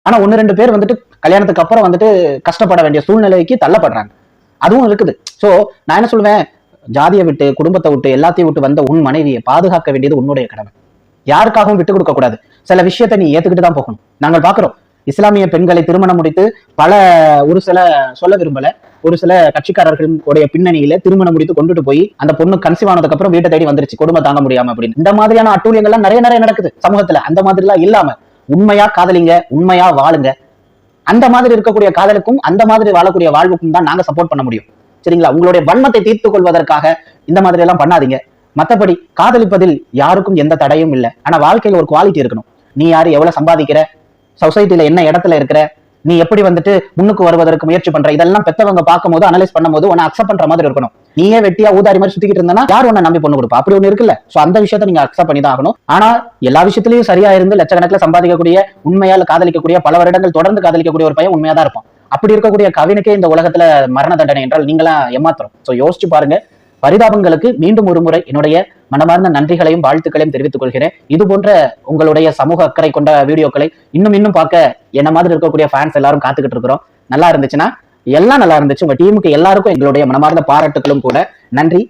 ஆனா ஒன்னு ரெண்டு பேர் வந்துட்டு கல்யாணத்துக்கு அப்புறம் வந்துட்டு கஷ்டப்பட வேண்டிய சூழ்நிலைக்கு தள்ளப்படுறாங்க. அதுவும் இருக்குது. சோ நான் என்ன சொல்லுவேன், ஜாதியை விட்டு குடும்பத்தை விட்டு எல்லாத்தையும் விட்டு வந்த உன் மனைவியை பாதுகாக்க வேண்டியது உன்னுடைய கடமை. யாருக்காகவும் விட்டு கொடுக்க கூடாது. சில விஷயத்தை நீ ஏத்துக்கிட்டு தான் போகணும். நாங்கள் பாக்குறோம் இஸ்லாமிய பெண்களை திருமணம் முடித்து பல ஒரு சில சொல்ல விரும்பல ஒரு சில கட்சிக்காரர்களுடைய பின்னணியில திருமணம் முடித்து கொண்டுட்டு போய் அந்த பொண்ணு கன்சீவ் ஆனதுக்கு அப்புறம் வீட்டை தேடி வந்துருச்சு குடும்பம் தாங்க முடியாம அப்படின்னு. இந்த மாதிரியான அட்டூழியங்கள்லாம் நிறைய நிறைய நடக்குது சமூகத்துல. அந்த மாதிரி எல்லாம் இல்லாம உண்மையா காதலிங்க, உண்மையா வாழுங்க. அந்த மாதிரி இருக்கக்கூடிய காதலுக்கும் அந்த மாதிரி வாழக்கூடிய வாழ்வுக்கும் தான் நாங்க சப்போர்ட் பண்ண முடியும். சரிங்களா? உங்களுடைய வன்மத்தை தீர்த்துக் கொள்வதற்காக இந்த மாதிரி எல்லாம் பண்ணாதீங்க. மத்தபடி காதலிப்பதில் யாருக்கும் எந்த தடையும் இல்லை. ஆனா வாழ்க்கையில ஒரு குவாலிட்டி இருக்கணும். நீ யாரு, எவ்வளவு சம்பாதிக்கிற, சொசைட்டில என்ன இடத்துல இருக்கிற, நீ எப்படி வந்துட்டு முன்னுக்கு வருவதற்கு முயற்சி பண்ற, இதெல்லாம் பெத்தவங்க பார்க்கும் போது அனலைஸ் பண்ணும் போது உன்னை அக்செப்ட் பண்ற மாதிரி இருக்கணும். நீயே வெட்டியா ஊதாரி மாதிரி சுத்திக்கிட்டு இருந்தா யார் உன்னை நம்பி பொண்ணு கொடுப்பா? அப்படி ஒண்ணு இருக்குல்ல. சோ அந்த விஷயத்தை நீங்க அக்செப்ட் பண்ணி தான் ஆகணும். ஆனா எல்லா விஷயத்திலயும் சரியா இருந்து லட்சக்கணக்கில் சம்பாதிக்கக்கூடிய, உண்மையால காதலிக்கக்கூடிய, பல வருடங்கள் தொடர்ந்து காதலிக்கக்கூடிய ஒரு பையன் உண்மையா தான் இருப்பான். அப்படி இருக்கக்கூடிய கவினுக்கே இந்த உலகத்துல மரண தண்டனை என்றால் நீங்களா ஏமாத்துறோம். சோ யோசிச்சு பாருங்க. பரிதாபங்களுக்கு மீண்டும் ஒரு முறை என்னுடைய மனமார்ந்த நன்றிகளையும் வாழ்த்துக்களையும் தெரிவித்துக் கொள்கிறேன். இது போன்ற உங்களுடைய சமூக அக்கறை கொண்ட வீடியோக்களை இன்னும் பார்க்க என்ன மாதிரி இருக்கக்கூடிய ஃபேன்ஸ் எல்லாரும் காத்துக்கிட்டு இருக்கிறோம். நல்லா இருந்துச்சுன்னா எல்லாம் நல்லா இருந்துச்சு. உங்க டீமுக்கு எல்லாருக்கும் எங்களுடைய மனமார்ந்த பாராட்டுகளும் கூட. நன்றி.